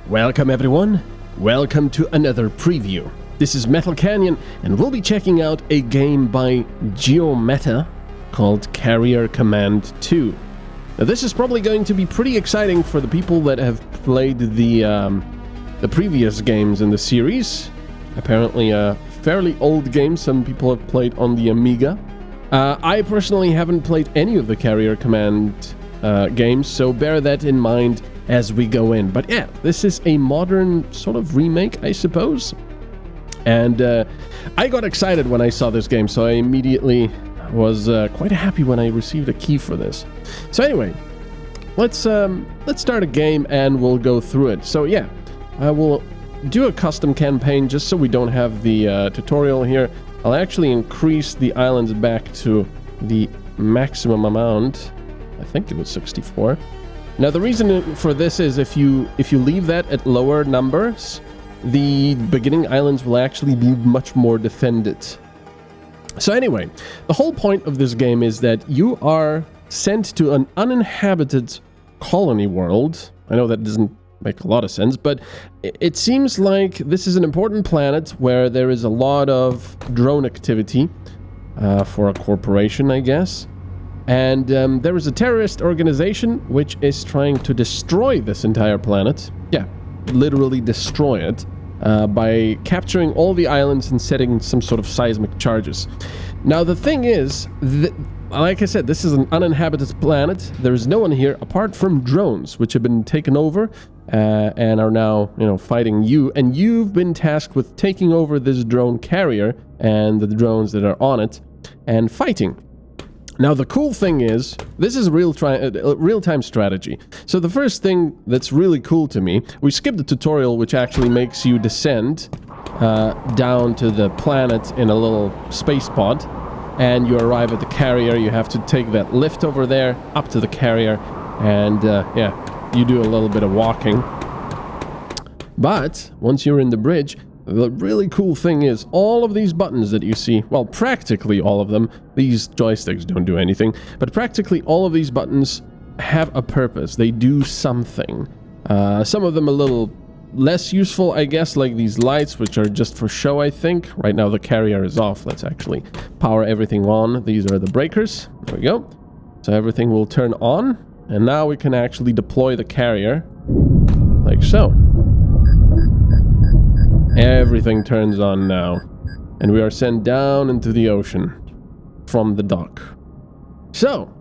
Welcome everyone, welcome to another preview. This is MetalCanyon and we'll be checking out a game by GeoMeta called Carrier Command 2. Now this is probably going to be pretty exciting for the people that have played the previous games in the series. Apparently a fairly old game, some people have played on the Amiga. I personally haven't played any of the Carrier Command games, so bear that in mind as we go in. But yeah, this is a modern sort of remake, I suppose. And I got excited when I saw this game, so I immediately was quite happy when I received a key for this. So anyway, let's start a game and we'll go through it. So yeah, I will do a custom campaign just so we don't have the tutorial here. I'll actually increase the islands back to the maximum amount. I think it was 64. Now the reason for this is if you leave that at lower numbers, the beginning islands will actually be much more defended. So anyway, the whole point of this game is that you are sent to an uninhabited colony world. I know that doesn't make a lot of sense, but it seems like this is an important planet where there is a lot of drone activity for a corporation, I guess. And there is a terrorist organization which is trying to destroy this entire planet. Yeah, literally destroy it by capturing all the islands and setting some sort of seismic charges. Now the thing is, like I said, this is an uninhabited planet. There is no one here apart from drones, which have been taken over and are now, fighting you. And you've been tasked with taking over this drone carrier and the drones that are on it and fighting. Now the cool thing is, this is real-time strategy. So the first thing that's really cool to me, we skipped the tutorial which actually makes you descend down to the planet in a little space pod, and you arrive at the carrier. You have to take that lift over there up to the carrier, and yeah, you do a little bit of walking. But once you're in the bridge, the really cool thing is all of these buttons that you see, well, practically all of them, these joysticks don't do anything, but practically all of these buttons have a purpose. They do something. Some of them a little less useful, I guess, like these lights, which are just for show, I think. Right now the carrier is off. Let's actually power everything on. These are the breakers. There we go. So everything will turn on, and now we can actually deploy the carrier like so. Everything turns on now, and we are sent down into the ocean from the dock. So,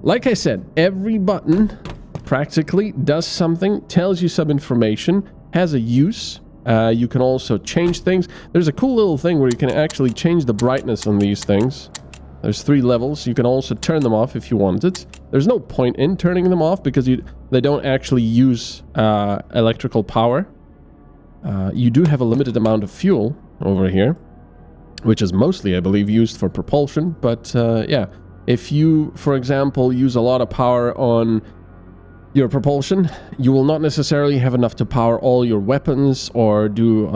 like I said, every button practically does something, tells you some information, has a use. You can also change things. There's a cool little thing where you can actually change the brightness on these things. There's 3 levels. You can also turn them off if you want it. There's no point in turning them off because they don't actually use electrical power. You do have a limited amount of fuel over here, which is mostly, I believe, used for propulsion. But yeah, if you, for example, use a lot of power on your propulsion, you will not necessarily have enough to power all your weapons or do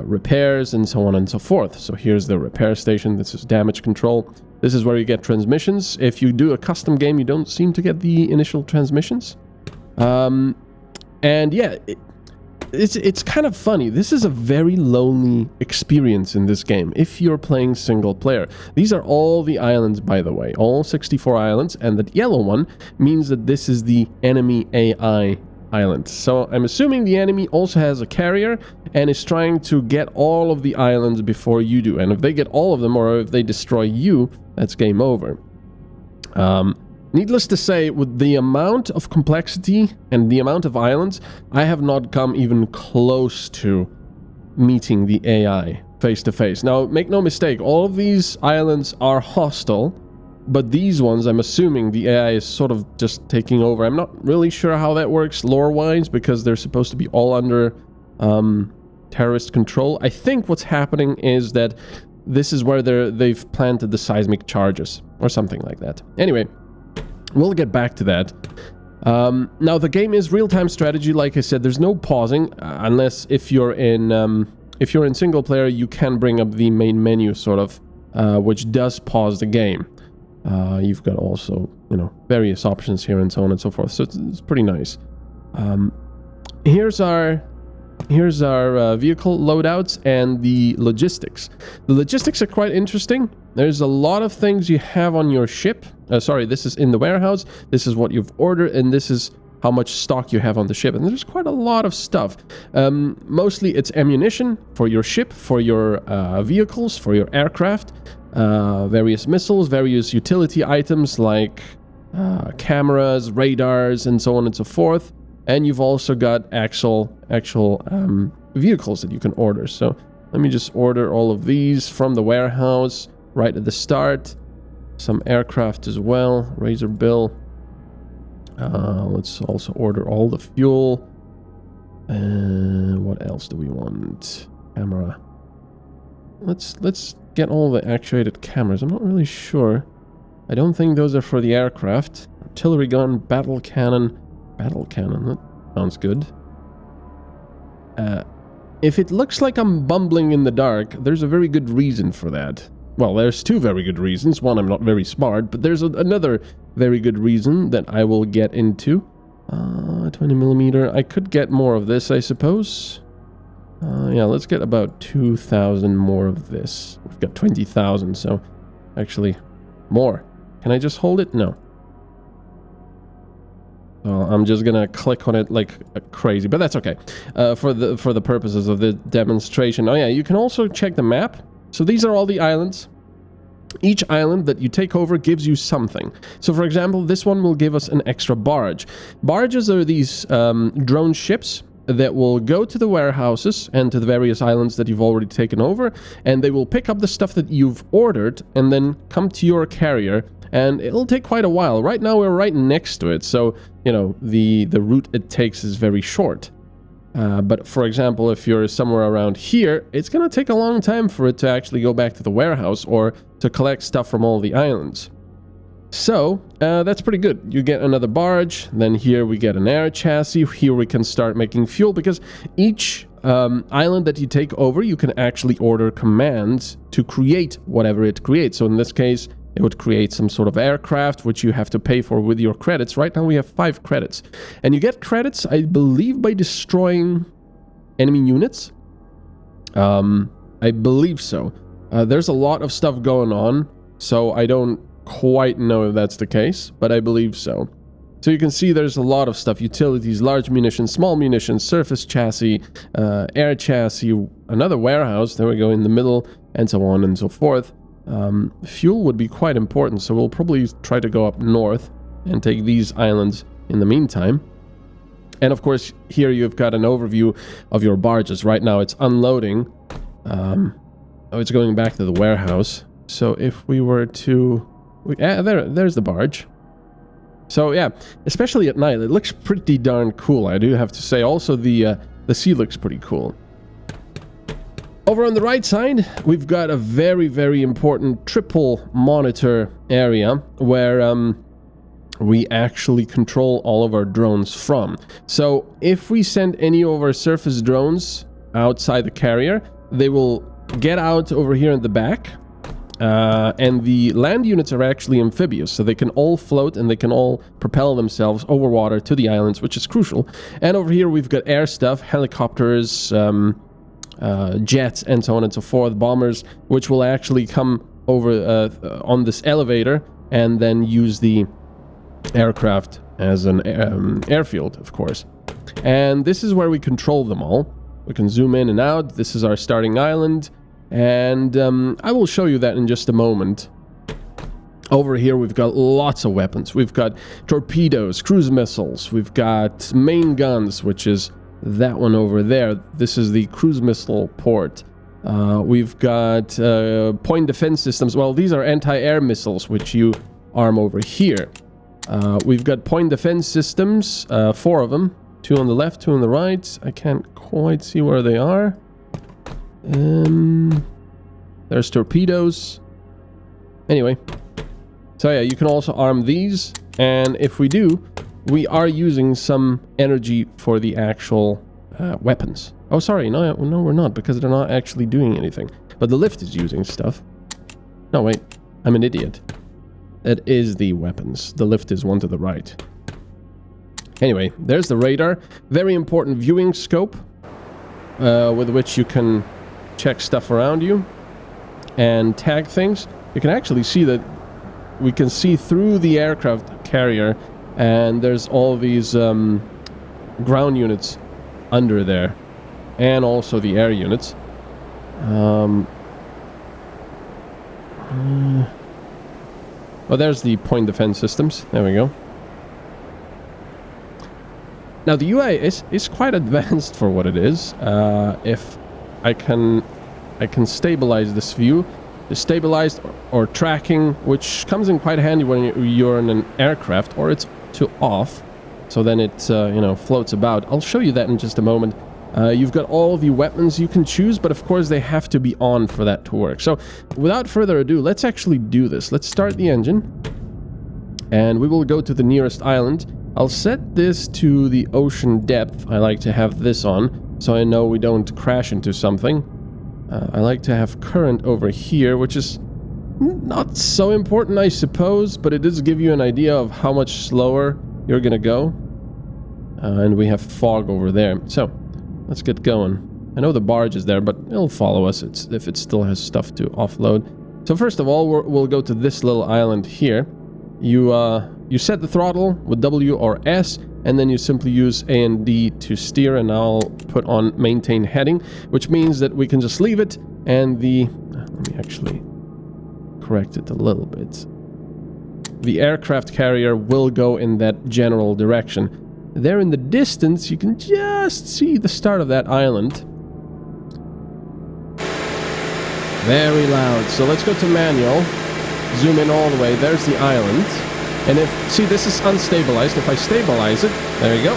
repairs and so on and so forth. So here's the repair station. This is damage control. This is where you get transmissions. If you do a custom game, you don't seem to get the initial transmissions. And yeah, it's kind of funny. This is a very lonely experience in this game if you're playing single player. These are all the islands, by the way, all 64 islands, and that yellow one means that this is the enemy AI island. So I'm assuming the enemy also has a carrier and is trying to get all of the islands before you do. And if they get all of them, or if they destroy you, that's game over. Needless to say, with the amount of complexity and the amount of islands, I have not come even close to meeting the AI face to face. Now, make no mistake, all of these islands are hostile, but these ones, I'm assuming the AI is sort of just taking over. I'm not really sure how that works lore-wise, because they're supposed to be all under terrorist control. I think what's happening is that this is where they've planted the seismic charges, or something like that. Anyway, we'll get back to that. Now, the game is real-time strategy. Like I said, there's no pausing, unless if you're in single player, you can bring up the main menu, sort of, which does pause the game. You've got also, various options here and so on and so forth. So it's pretty nice. here's our vehicle loadouts and the logistics. The logistics are quite interesting. There's a lot of things you have on your ship. Sorry, this is in the warehouse. This is what you've ordered, and this is how much stock you have on the ship. And there's quite a lot of stuff. Mostly it's ammunition for your ship, for your vehicles, for your aircraft, various missiles, various utility items like cameras, radars, and so on and so forth. And you've also got actual vehicles that you can order. So let me just order all of these from the warehouse right at the start. Some aircraft as well. Razor Bill. Let's also order all the fuel. What else do we want? Camera. Let's get all the actuated cameras. I'm not really sure. I don't think those are for the aircraft. Artillery gun, battle cannon. Battle cannon, that sounds good. If it looks like I'm bumbling in the dark, there's a very good reason for that. Well, there's two very good reasons. One, I'm not very smart, but there's another very good reason that I will get into. 20mm. I could get more of this, I suppose. Yeah, let's get about 2,000 more of this. We've got 20,000, so actually more. Can I just hold it? No. So I'm just gonna click on it like crazy, but that's okay for the purposes of the demonstration. Oh yeah, you can also check the map. So these are all the islands. Each island that you take over gives you something. So for example, this one will give us an extra barge. Barges are these drone ships that will go to the warehouses and to the various islands that you've already taken over, and they will pick up the stuff that you've ordered and then come to your carrier, and it'll take quite a while. Right now we're right next to it, so you know the route it takes is very short. But for example, if you're somewhere around here, it's gonna take a long time for it to actually go back to the warehouse or to collect stuff from all the islands. So that's pretty good. You get another barge, then here we get an air chassis. Here we can start making fuel, because each island that you take over, you can actually order commands to create whatever it creates. So in this case, it would create some sort of aircraft, which you have to pay for with your credits. Right now we have 5 credits. And you get credits, I believe, by destroying enemy units. I believe so. There's a lot of stuff going on, so I don't quite know if that's the case, but I believe so. So you can see there's a lot of stuff. Utilities, large munitions, small munitions, surface chassis, air chassis, another warehouse, there we go, in the middle, and so on and so forth. Fuel would be quite important, so we'll probably try to go up north and take these islands in the meantime. And of course, here you've got an overview of your barges. Right now it's unloading. It's going back to the warehouse. So if we were to... there's the barge. So yeah, especially at night, it looks pretty darn cool, I do have to say. Also, the sea looks pretty cool. Over on the right side, we've got a very, very important triple monitor area where we actually control all of our drones from. So if we send any of our surface drones outside the carrier, they will get out over here in the back. And the land units are actually amphibious, so they can all float and they can all propel themselves over water to the islands, which is crucial. And over here we've got air stuff, helicopters, jets, and so on and so forth, bombers, which will actually come over on this elevator and then use the aircraft as an airfield, of course. And this is where we control them all. We can zoom in and out. This is our starting island, and I will show you that in just a moment. Over here we've got lots of weapons. We've got torpedoes, cruise missiles, we've got main guns, which is that one over there. This is the cruise missile port. We've got point defense systems. Well, these are anti-air missiles, which you arm over here. We've got point defense systems, 4 of them. 2 on the left, 2 on the right. I can't quite see where they are. There's torpedoes. Anyway. So yeah, you can also arm these. And if we do, we are using some energy for the actual weapons. Oh, sorry. No, we're not, because they're not actually doing anything. But the lift is using stuff. No, wait. I'm an idiot. That is the weapons. The lift is one to the right. Anyway, there's the radar. Very important viewing scope with which you can check stuff around you and tag things. You can actually see that we can see through the aircraft carrier, and there's all these ground units under there, and also the air units. Well, there's the point defense systems. There we go. Now the UI is quite advanced for what it is. If I can stabilize this view, the stabilized or tracking, which comes in quite handy when you're in an aircraft, or it's to off, so then it you know, floats about. I'll show you that in just a moment. You've got all the weapons you can choose, but of course they have to be on for that to work. So without further ado, let's actually do this. Let's start the engine, and we will go to the nearest island. I'll set this to the ocean depth. I like to have this on, so I know we don't crash into something. I like to have current over here, which is not so important, I suppose, but it does give you an idea of how much slower you're gonna go. And we have fog over there. So, let's get going. I know the barge is there, but it'll follow us if it still has stuff to offload. So first of all, we'll go to this little island here. You set the throttle with W or S, and then you simply use A and D to steer, and I'll put on maintain heading, which means that we can just leave it, and let me actually correct it a little bit. The aircraft carrier will go in that general direction. There in the distance, you can just see the start of that island. Very loud. So let's go to manual, zoom in all the way. There's the island. And see, this is unstabilized. If I stabilize it, there you go.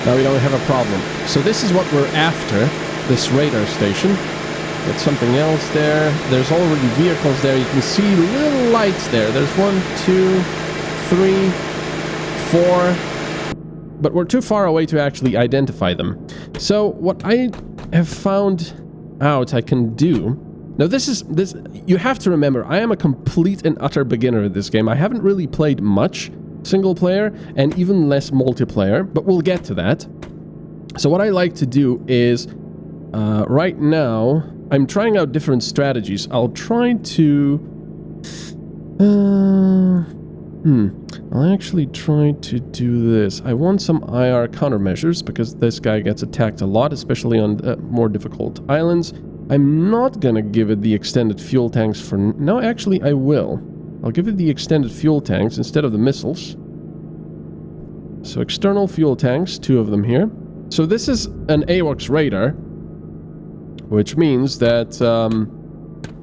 Now we don't have a problem. So this is what we're after, this radar station. Got something else there. There's already vehicles there. You can see little lights there. There's 1, 2, 3, 4. But we're too far away to actually identify them. So what I have found out I can do... Now this you have to remember, I am a complete and utter beginner at this game. I haven't really played much single player and even less multiplayer, but we'll get to that. So what I like to do is, right now, I'm trying out different strategies. I'll try to... I'll actually try to do this. I want some IR countermeasures, because this guy gets attacked a lot, especially on more difficult islands. I'm not gonna give it the extended fuel tanks for... No, actually, I will. I'll give it the extended fuel tanks instead of the missiles. So external fuel tanks, 2 of them here. So this is an AWACS radar, which means that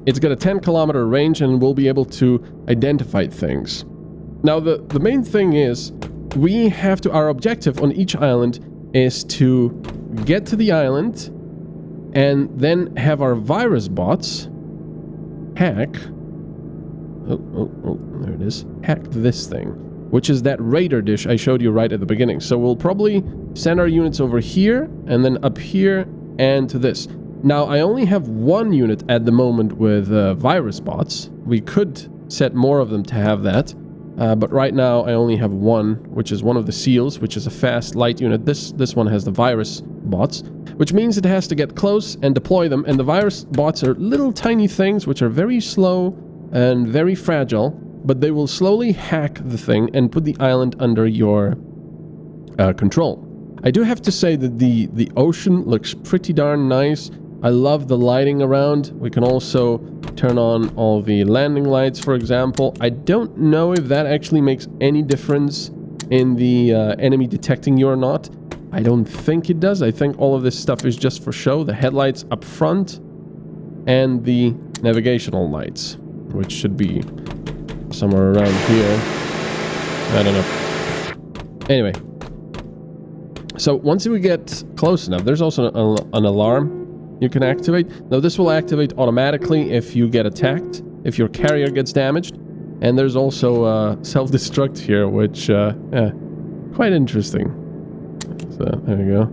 it's got a 10-kilometer range and will be able to identify things. Now, the main thing is, we have to... Our objective on each island is to get to the island... and then have our virus bots hack... Oh, there it is. Hack this thing, which is that radar dish I showed you right at the beginning. So we'll probably send our units over here, and then up here, and to this. Now, I only have 1 unit at the moment with virus bots. We could set more of them to have that. But right now, I only have 1, which is one of the SEALs, which is a fast, light unit. This one has the virus bots, which means it has to get close and deploy them. And the virus bots are little tiny things, which are very slow and very fragile, but they will slowly hack the thing and put the island under your control. I do have to say that the ocean looks pretty darn nice. I love the lighting around. We can also turn on all the landing lights, for example. I don't know if that actually makes any difference in the enemy detecting you or not. I don't think it does. I think all of this stuff is just for show. The headlights up front and the navigational lights, which should be somewhere around here. I don't know. Anyway. So once we get close enough, there's also an alarm you can activate. Now this will activate automatically if you get attacked, if your carrier gets damaged. And there's also self-destruct here, which, quite interesting. So, there you go.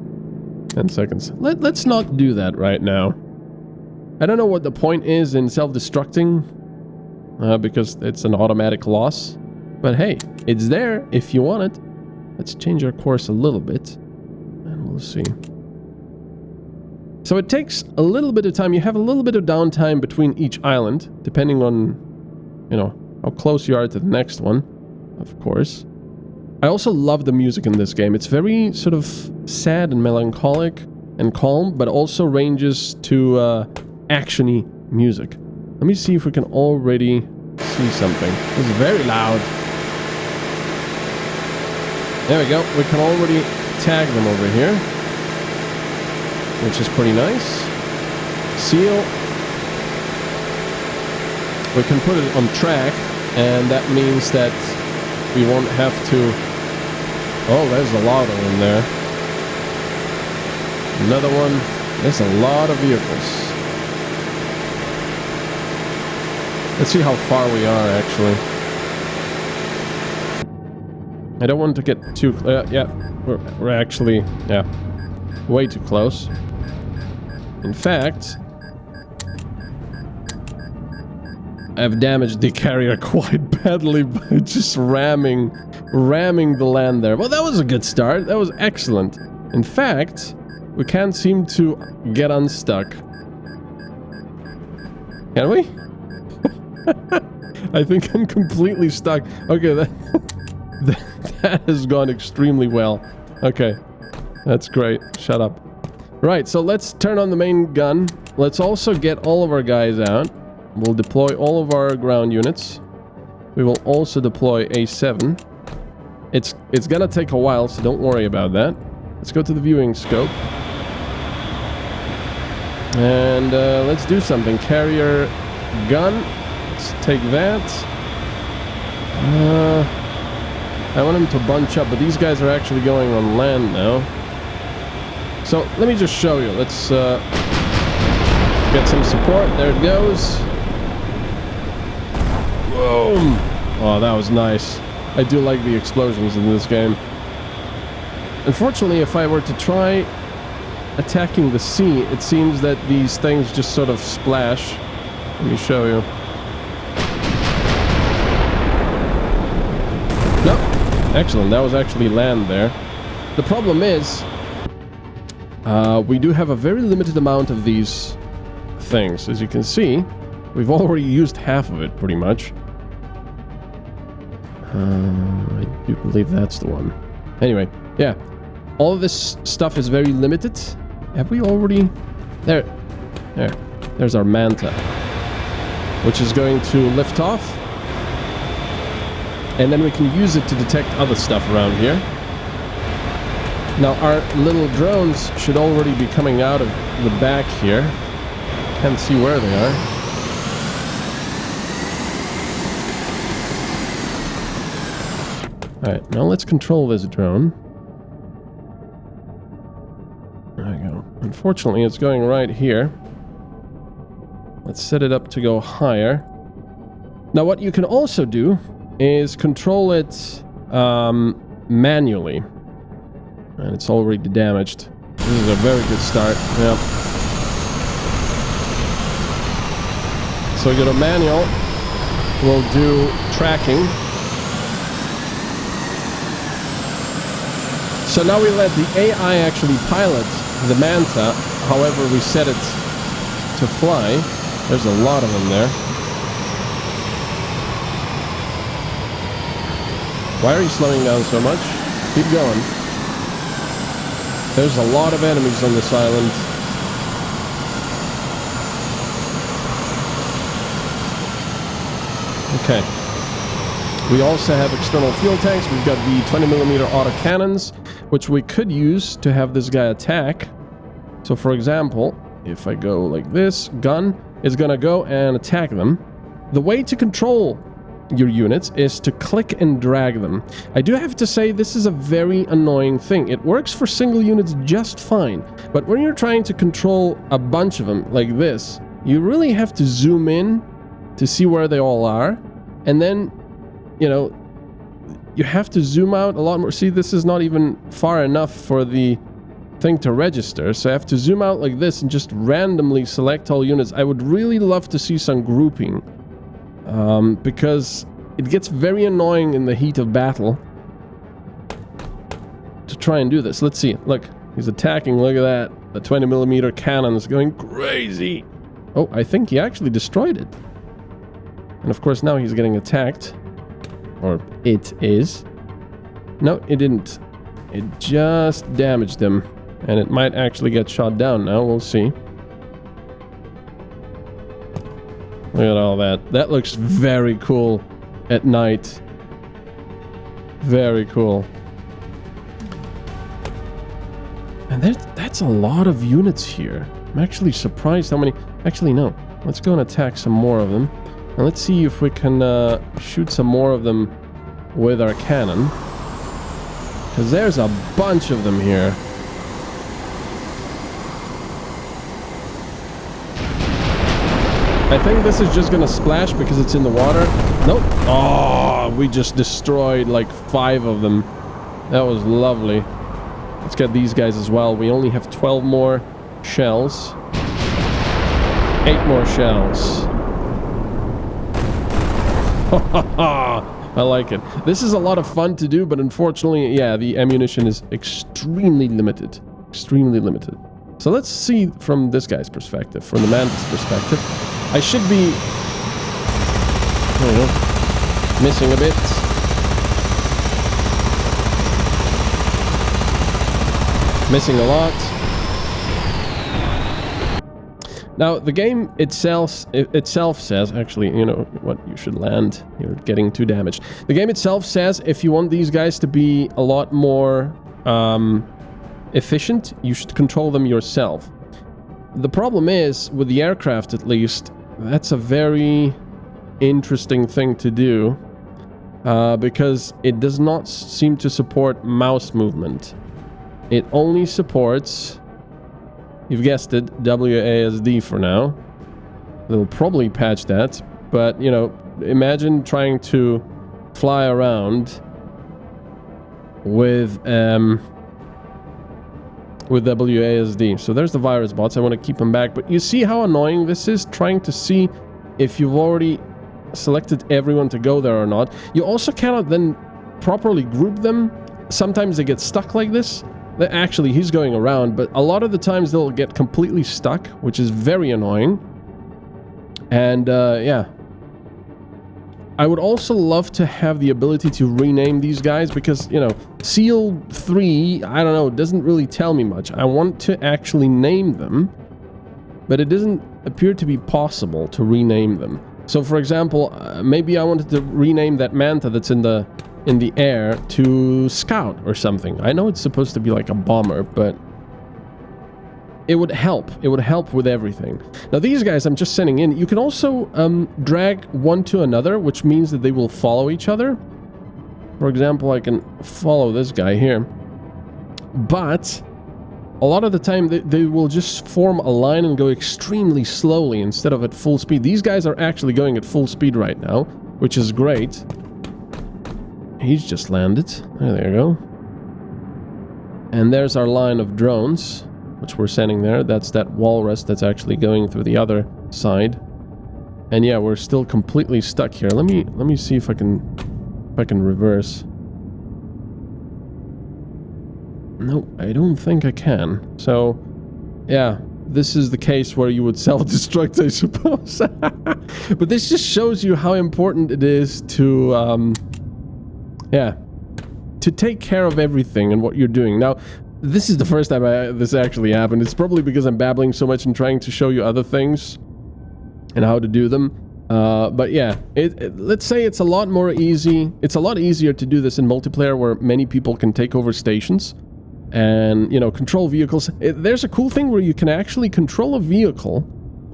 10 seconds. Let's not do that right now. I don't know what the point is in self-destructing, because it's an automatic loss. But hey, it's there if you want it. Let's change our course a little bit, and we'll see. So it takes a little bit of time. You have a little bit of downtime between each island, depending on, you know, how close you are to the next one, of course. I also love the music in this game. It's very sort of sad and melancholic and calm, but also ranges to action-y music. Let me see if we can already see something. It's very loud. There we go. We can already tag them over here, which is pretty nice. Seal. We can put it on track, and that means that we won't have to... Oh, there's a lot of them there. Another one. There's a lot of vehicles. Let's see how far we are, actually. I don't want to get too... yeah, we're actually... yeah, way too close. In fact, I've damaged the carrier quite badly by just ramming the land there. Well, that was a good start. That was excellent. In fact, we can't seem to get unstuck. Can we? I think I'm completely stuck. Okay, that has gone extremely well. Okay, that's great. Shut up. Right, so let's turn on the main gun. Let's also get all of our guys out. We'll deploy all of our ground units. We will also deploy A7. It's gonna take a while, so don't worry about that. Let's go to the viewing scope. And let's do something. Carrier gun. Let's take that. I want them to bunch up, but these guys are actually going on land now. So let me just show you. Let's get some support. There it goes. Boom! Oh, that was nice. I do like the explosions in this game. Unfortunately, if I were to try attacking the sea, it seems that these things just sort of splash. Let me show you. Nope. Excellent. That was actually land there. The problem is, we do have a very limited amount of these things. As you can see, we've already used half of it, pretty much. I do believe that's the one. Anyway, yeah. All of this stuff is very limited. Have we already... There. There's our Manta, which is going to lift off. And then we can use it to detect other stuff around here. Now, our little drones should already be coming out of the back here. Can't see where they are. Alright, now let's control this drone. There we go. Unfortunately, it's going right here. Let's set it up to go higher. Now, what you can also do is control it manually. And it's already damaged. This is a very good start. Yep. So we go to manual. We'll do tracking. So now we let the AI actually pilot the Manta. However, we set it to fly. There's a lot of them there. Why are you slowing down so much? Keep going. There's a lot of enemies on this island. Okay. We also have external fuel tanks. We've got the 20mm autocannons, which we could use to have this guy attack. So for example, if I go like this, gun is gonna go and attack them. The way to control your units is to click and drag them. I do have to say this is a very annoying thing. It works for single units just fine, but when you're trying to control a bunch of them like this, you really have to zoom in to see where they all are, and then, you know, you have to zoom out a lot more. See, this is not even far enough for the thing to register, so I have to zoom out like this and just randomly select all units. I would really love to see some grouping, because it gets very annoying in the heat of battle try and do this. Let's see. Look, he's attacking. Look at that. The 20mm cannon is going crazy. Oh, I think he actually destroyed it. And of course now he's getting attacked. Or it is. No, it didn't. It just damaged him. And it might actually get shot down now. We'll see. Look at all that. That looks very cool at night. Very cool. And that's a lot of units here. I'm actually surprised how many... Actually, no. Let's go and attack some more of them. And let's see if we can shoot some more of them with our cannon. Because there's a bunch of them here. I think this is just gonna splash because it's in the water. Nope. Oh, we just destroyed like 5 of them. That was lovely. Let's get these guys as well. We only have 12 more shells. 8 more shells. I like it. This is a lot of fun to do, but unfortunately, yeah, the ammunition is extremely limited. Extremely limited. So let's see from this guy's perspective, from the mantis perspective. I should be... There we go. Missing a bit. Missing a lot. Now, the game itself says, actually, you know what, you should land. You're getting too damaged. The game itself says if you want these guys to be a lot more efficient, you should control them yourself. The problem is, with the aircraft at least, that's a very interesting thing to do because it does not seem to support mouse movement. It only supports, you've guessed it, WASD for now. They'll probably patch that, but, you know, imagine trying to fly around with WASD. So there's the virus bots. I want to keep them back, but you see how annoying this is, trying to see if you've already selected everyone to go there or not. You also cannot then properly group them. Sometimes they get stuck like this. Actually, he's going around, but a lot of the times they'll get completely stuck, which is very annoying. And yeah, I would also love to have the ability to rename these guys because, you know, Seal 3, I don't know, doesn't really tell me much. I want to actually name them, but it doesn't appear to be possible to rename them. So, for example, maybe I wanted to rename that manta that's in the air to Scout or something. I know it's supposed to be like a bomber, but it would help. It would help with everything. Now, these guys I'm just sending in. You can also drag one to another, which means that they will follow each other. For example, I can follow this guy here. But a lot of the time, they will just form a line and go extremely slowly instead of at full speed. These guys are actually going at full speed right now, which is great. He's just landed. There you go. And there's our line of drones, which we're sending there. That's that walrus that's actually going through the other side. And yeah, we're still completely stuck here. Let me see if I can reverse. No, I don't think I can. So, yeah, this is the case where you would self-destruct, I suppose. But this just shows you how important it is to, yeah, to take care of everything and what you're doing. Now, this is the first time this actually happened. It's probably because I'm babbling so much and trying to show you other things and how to do them. But yeah, let's say it's a lot more easy. It's a lot easier to do this in multiplayer where many people can take over stations and, you know, control vehicles. There's a cool thing where you can actually control a vehicle.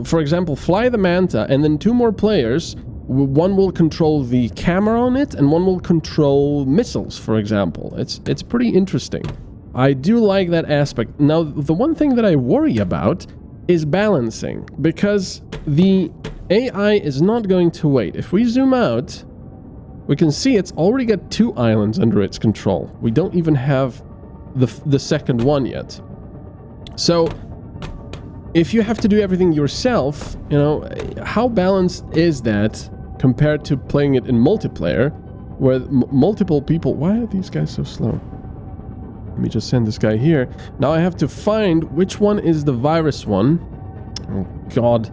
For example, fly the Manta, and then 2 more players. One will control the camera on it, and one will control missiles, for example. It's pretty interesting. I do like that aspect. Now, the one thing that I worry about is balancing, because the AI is not going to wait. If we zoom out, we can see it's already got 2 islands under its control. We don't even have the second one yet. So, if you have to do everything yourself, you know, how balanced is that compared to playing it in multiplayer, where multiple people... Why are these guys so slow? Let me just send this guy here. Now I have to find which one is the virus one. Oh god.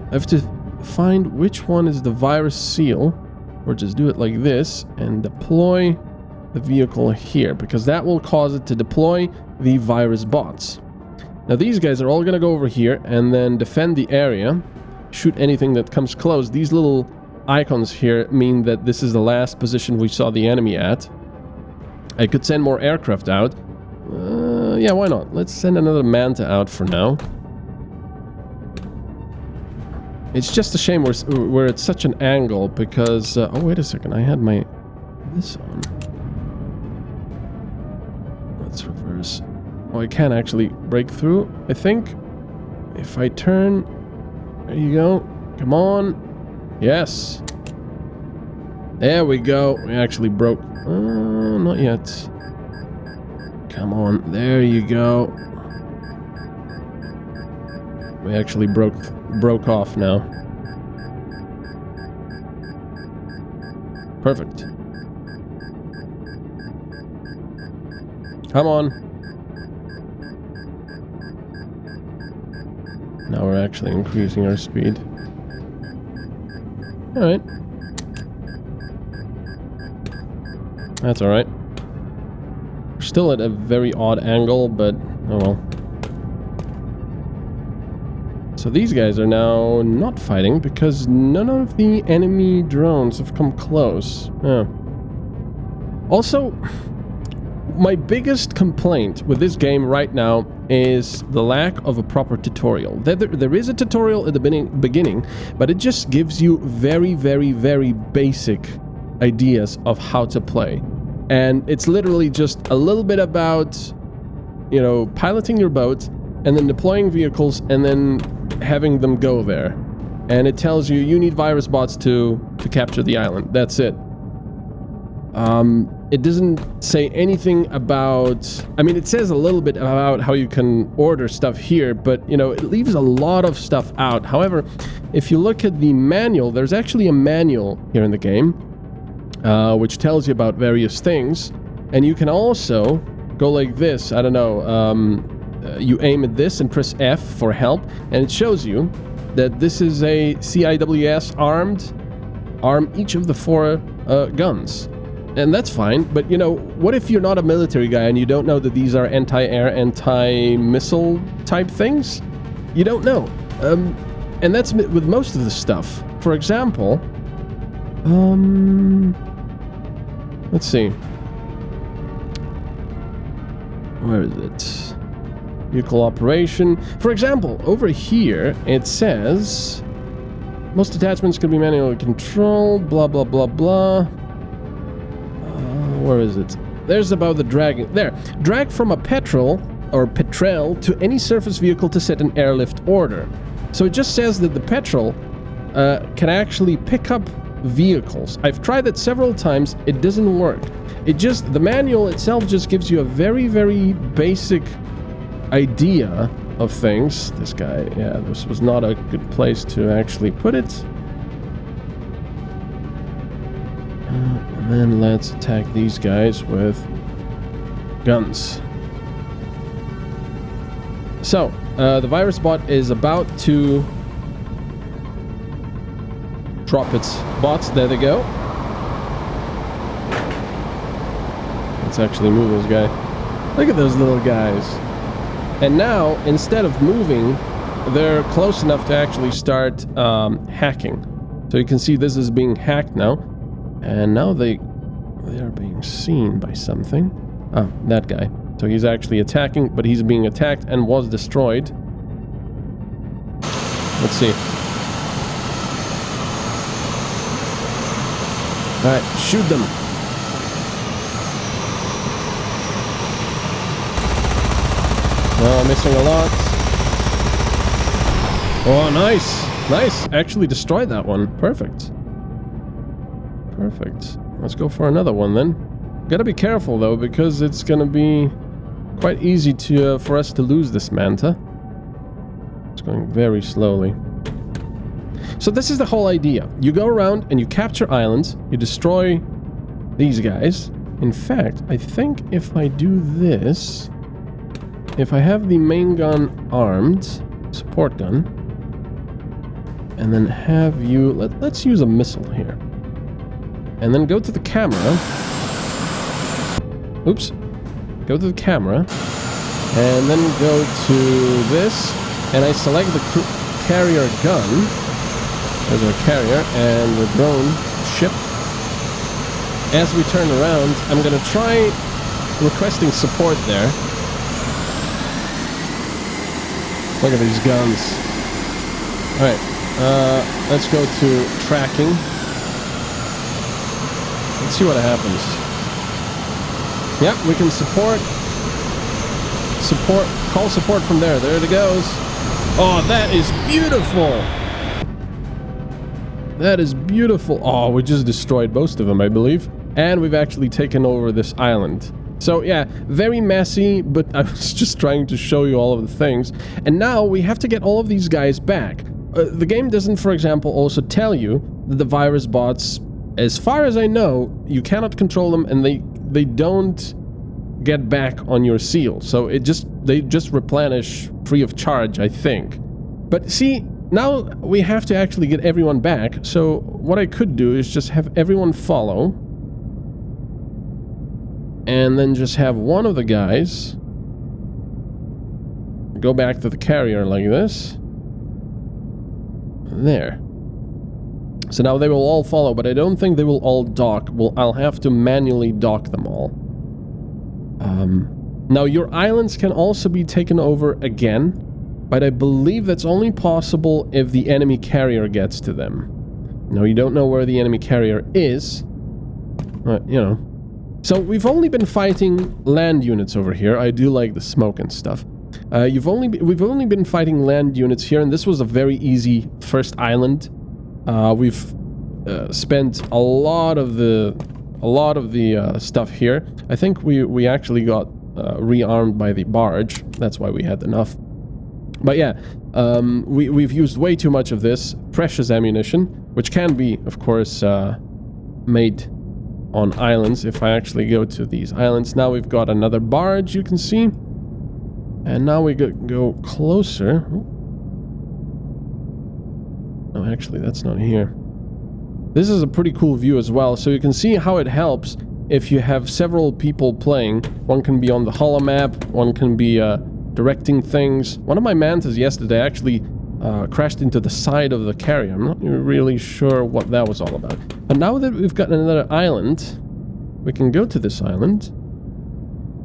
I have to find which one is the virus seal. Or just do it like this and deploy the vehicle here, because that will cause it to deploy the virus bots. Now these guys are all gonna go over here and then defend the area, shoot anything that comes close. These little icons here mean that this is the last position we saw the enemy at. I could send more aircraft out. Yeah, why not? Let's send another Manta out for now. It's just a shame we're at such an angle because... oh, wait a second. I had my... this on. Let's reverse. Oh, I can actually break through, I think. If I turn... There you go. Come on. Yes. There we go. We actually broke. Not yet. Come on. There you go. We actually broke off now. Perfect. Come on. Now we're actually increasing our speed. Alright. That's alright. We're still at a very odd angle, but oh well. So these guys are now not fighting because none of the enemy drones have come close. Yeah. Also, my biggest complaint with this game right now is the lack of a proper tutorial. There is a tutorial at the beginning, but it just gives you very, very, very basic ideas of how to play. And it's literally just a little bit about, you know, piloting your boat and then deploying vehicles and then having them go there. And it tells you you need virus bots to capture the island. That's it. It doesn't say anything about... I mean, it says a little bit about how you can order stuff here, but, you know, it leaves a lot of stuff out. However, if you look at the manual, there's actually a manual here in the game, which tells you about various things. And you can also go like this. I don't know. You aim at this and press F for help, and it shows you that this is a CIWS armed. Arm each of the 4 guns. And that's fine, but you know, what if you're not a military guy and you don't know that these are anti-air, anti-missile type things? You don't know. And that's with most of the stuff. For example, let's see. Where is it? Vehicle operation. For example, over here, it says... most attachments can be manually controlled, blah, blah, blah, blah. Where is it? There's about the dragging. There. Drag from a petrel to any surface vehicle to set an airlift order. So it just says that the petrel can actually pick up vehicles. I've tried that several times. It doesn't work. The manual itself just gives you a very, very basic idea of things. This guy, yeah, this was not a good place to actually put it. And then let's attack these guys with guns. So, the virus bot is about to drop its bots. There they go. Let's actually move this guy. Look at those little guys. And now, instead of moving, they're close enough to actually start hacking. So you can see this is being hacked now. And now they are being seen by something. Ah, that guy. So he's actually attacking, but he's being attacked and was destroyed. Let's see. Alright, shoot them. Oh, missing a lot. Oh, nice. Nice. Actually destroyed that one. Perfect. Perfect. Let's go for another one then. Gotta be careful though, because it's gonna be quite easy to for us to lose this Manta. It's going very slowly. So this is the whole idea. You go around and you capture islands, you destroy these guys, In fact, I think if I do this, if I have the main gun armed, support gun, and then have you, let's use a missile here. And then go to the camera. Oops. Go to the camera. And then go to this. And I select the carrier gun. There's our carrier and the drone ship. As we turn around, I'm going to try requesting support there. Look at these guns. Alright. Let's go to tracking. Let's see what happens. Yep, we can call support from there. There it goes. Oh, that is beautiful. That is beautiful. Oh, we just destroyed most of them, I believe. And we've actually taken over this island. So yeah, very messy, but I was just trying to show you all of the things. And now we have to get all of these guys back. The game doesn't, for example, also tell you that the virus bots, as far as I know, you cannot control them and they don't get back on your seal. So they just replenish free of charge, I think. But see, now we have to actually get everyone back. So what I could do is just have everyone follow. And then just have one of the guys go back to the carrier like this. There. So now they will all follow, but I don't think they will all dock. Well, I'll have to manually dock them all. Now your islands can also be taken over again, but I believe that's only possible if the enemy carrier gets to them. Now you don't know where the enemy carrier is, but you know. So we've only been fighting land units over here. I do like the smoke and stuff. We've only been fighting land units here, and this was a very easy first island. We've spent a lot of the stuff here. I think we actually got rearmed by the barge. That's why we had enough. But yeah, we've used way too much of this precious ammunition, which can be, of course, made on islands. If I actually go to these islands, now we've got another barge, you can see. And now we go closer. Oh, actually, that's not here. This is a pretty cool view as well, so you can see how it helps if you have several people playing. One can be on the holomap, one can be directing things. One of my mantas yesterday actually crashed into the side of the carrier. I'm not really sure what that was all about. But now that we've got another island, we can go to this island,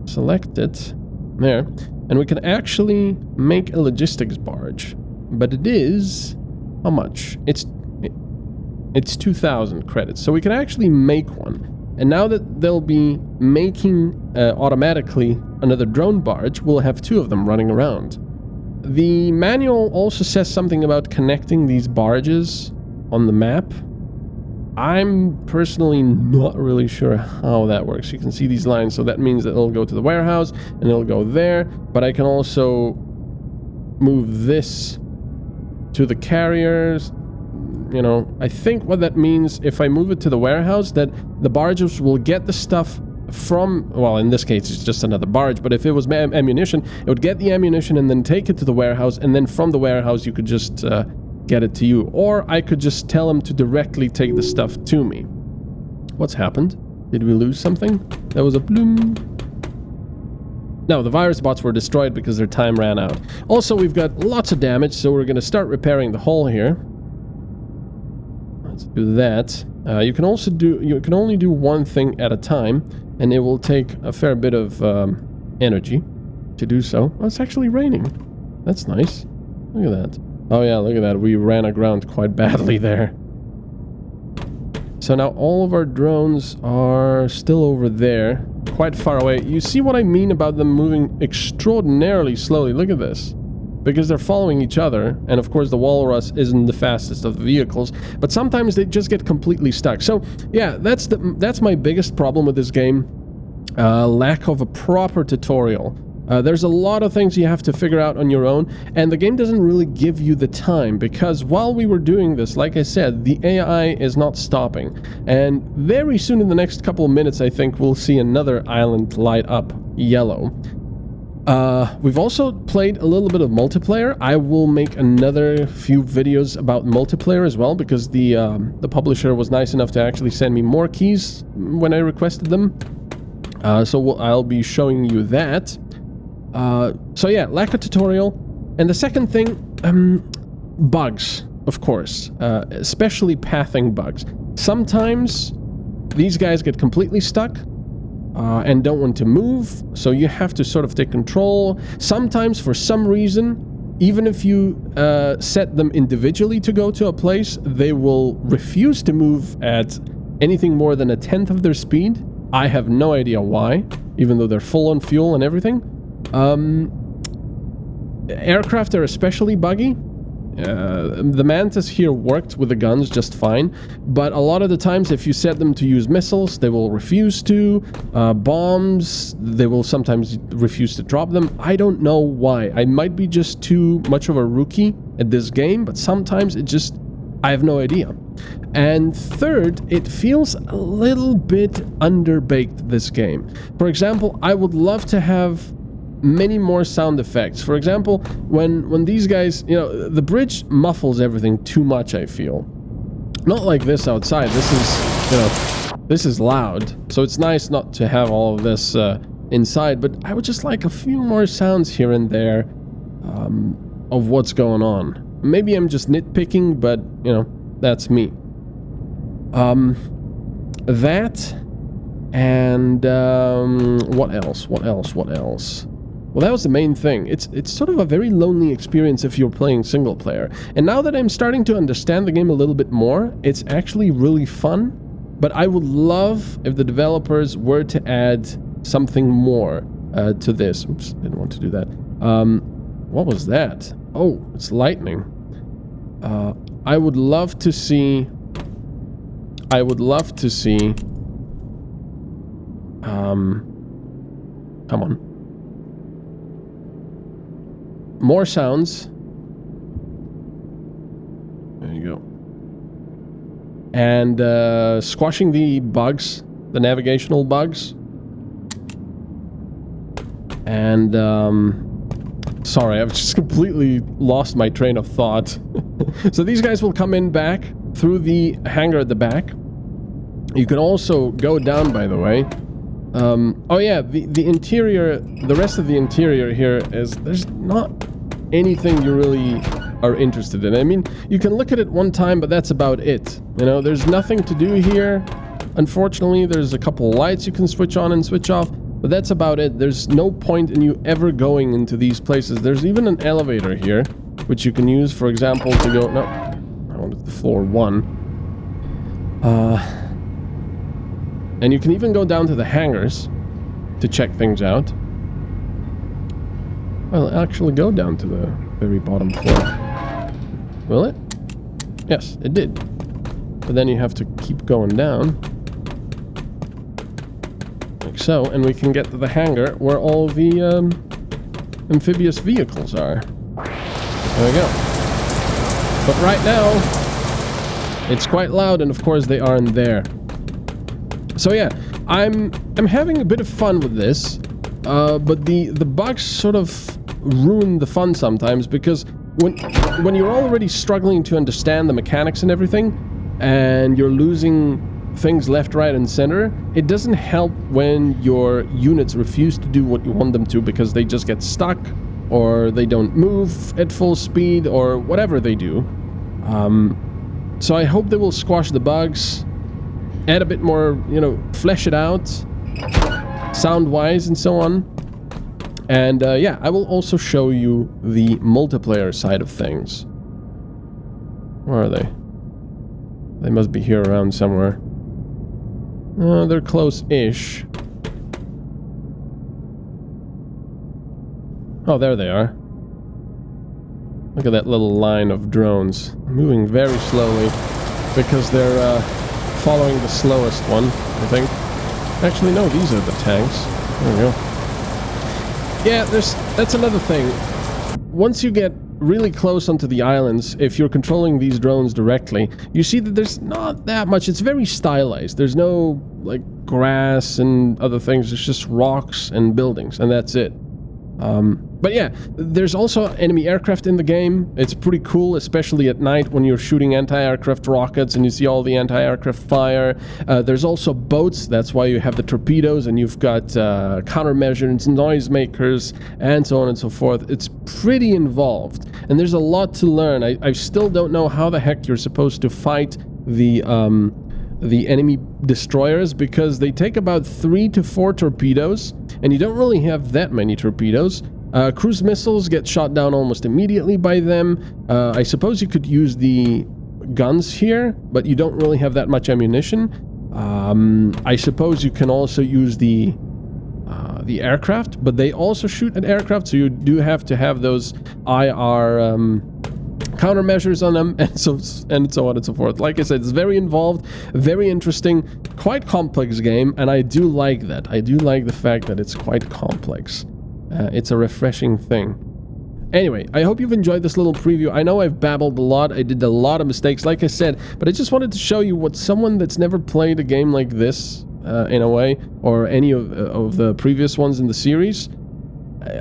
select it, there, and we can actually make a logistics barge. But it is... how much? It's 2,000 credits, so we can actually make one. And now that they'll be making automatically another drone barge, we'll have two of them running around. The manual also says something about connecting these barges on the map. I'm personally not really sure how that works. You can see these lines, so that means that it'll go to the warehouse and it'll go there, but I can also move this to the carriers. You know, I think what that means, if I move it to the warehouse, that the barges will get the stuff from, well, in this case it's just another barge, but if it was ammunition, it would get the ammunition and then take it to the warehouse, and then from the warehouse you could just get it to you. Or I could just tell them to directly take the stuff to me. What's happened? Did we lose something? There was a bloom. No, the virus bots were destroyed because their time ran out. Also, we've got lots of damage, so we're going to start repairing the hull here. Let's do that. You can only do one thing at a time, and it will take a fair bit of energy to do so. Oh, it's actually raining. That's nice. Look at that. Oh yeah, look at that. We ran aground quite badly there. So now all of our drones are still over there, quite far away. You see what I mean about them moving extraordinarily slowly. Look at this. Because they're following each other, and of course the Walrus isn't the fastest of the vehicles, but sometimes they just get completely stuck. So yeah, that's my biggest problem with this game. Lack of a proper tutorial. There's a lot of things you have to figure out on your own, and the game doesn't really give you the time, because while we were doing this, like I said, the AI is not stopping. And very soon, in the next couple of minutes, I think we'll see another island light up yellow. We've also played a little bit of multiplayer. I will make another few videos about multiplayer as well, because the publisher was nice enough to actually send me more keys when I requested them. So I'll be showing you that. So yeah, lack of tutorial. And the second thing, bugs, of course, especially pathing bugs. Sometimes these guys get completely stuck and don't want to move, so you have to sort of take control. Sometimes, for some reason, even if you set them individually to go to a place, they will refuse to move at anything more than 1/10 of their speed. I have no idea why, even though they're full on fuel and everything. Aircraft are especially buggy. The Mantis here worked with the guns just fine, but a lot of the times if you set them to use missiles, they will refuse to. Bombs, they will sometimes refuse to drop them. I don't know why. I might be just too much of a rookie at this game, but sometimes I have no idea. And third, it feels a little bit underbaked, this game. For example, I would love to have many more sound effects. For example, when these guys, you know, the bridge muffles everything too much, I feel. Not like this outside. This is, you know, this is loud. So it's nice not to have all of this inside, but I would just like a few more sounds here and there of what's going on. Maybe I'm just nitpicking, but, you know, that's me. That and what else? Well, that was the main thing. It's sort of a very lonely experience if you're playing single player. And now that I'm starting to understand the game a little bit more, it's actually really fun. But I would love if the developers were to add something more to this. Oops, didn't want to do that. What was that? Oh, it's lightning. I would love to see... come on. More sounds. There you go. And squashing the bugs, the navigational bugs. And sorry, I've just completely lost my train of thought. So these guys will come in back through the hangar at the back. You can also go down, by the way. Oh yeah, the interior, the rest of the interior here is, there's not anything you really are interested in. I mean, you can look at it one time, but that's about it. You know, there's nothing to do here. Unfortunately, there's a couple lights you can switch on and switch off, but that's about it. There's no point in you ever going into these places. There's even an elevator here, which you can use, for example, to go... No, I wanted the floor 1. And you can even go down to the hangars to check things out. Well, it'll actually go down to the very bottom floor. Will it? Yes, it did. But then you have to keep going down. Like so, and we can get to the hangar where all the amphibious vehicles are. There we go. But right now, it's quite loud, and of course they aren't there. So yeah, I'm having a bit of fun with this, but the bugs sort of ruin the fun sometimes, because when you're already struggling to understand the mechanics and everything, and you're losing things left, right, and center, it doesn't help when your units refuse to do what you want them to because they just get stuck, or they don't move at full speed, or whatever they do. So I hope they will squash the bugs, add a bit more, you know, flesh it out, sound-wise and so on. And yeah, I will also show you the multiplayer side of things. Where are they? They must be here around somewhere. They're close-ish. Oh, there they are. Look at that little line of drones. Moving very slowly because they're following the slowest one, I think. Actually, no, these are the tanks. There we go. Yeah, that's another thing. Once you get really close onto the islands, if you're controlling these drones directly, you see that there's not that much. It's very stylized. There's no, like, grass and other things. It's just rocks and buildings, and that's it. But yeah, there's also enemy aircraft in the game. It's pretty cool, especially at night when you're shooting anti-aircraft rockets and you see all the anti-aircraft fire. There's also boats. That's why you have the torpedoes, and you've got countermeasures, noisemakers, and so on and so forth. It's pretty involved, and there's a lot to learn. I still don't know how the heck you're supposed to fight the enemy destroyers, because they take about 3 to 4 torpedoes, and you don't really have that many torpedoes. Cruise missiles get shot down almost immediately by them. I suppose you could use the guns here, but you don't really have that much ammunition. I suppose you can also use the aircraft, but they also shoot at aircraft, so you do have to have those IR countermeasures on them, and so on and so forth. Like I said, it's very involved, very interesting, quite complex game, and I do like that. I do like the fact that it's quite complex. It's a refreshing thing. Anyway, I hope you've enjoyed this little preview. I know I've babbled a lot, I did a lot of mistakes, like I said, but I just wanted to show you what someone that's never played a game like this, in a way, or any of the previous ones in the series,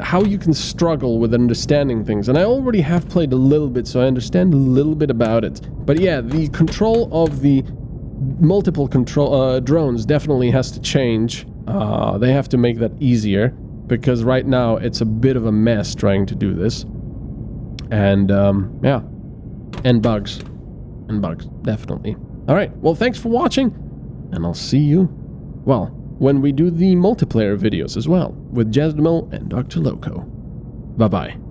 how you can struggle with understanding things. And I already have played a little bit, so I understand a little bit about it. But yeah, the control of the multiple control drones definitely has to change. They have to make that easier, because right now it's a bit of a mess trying to do this. And yeah, and bugs, definitely. All right, well, thanks for watching, and I'll see you, well, when we do the multiplayer videos as well, with Jasmine and Dr. Loco. Bye-bye.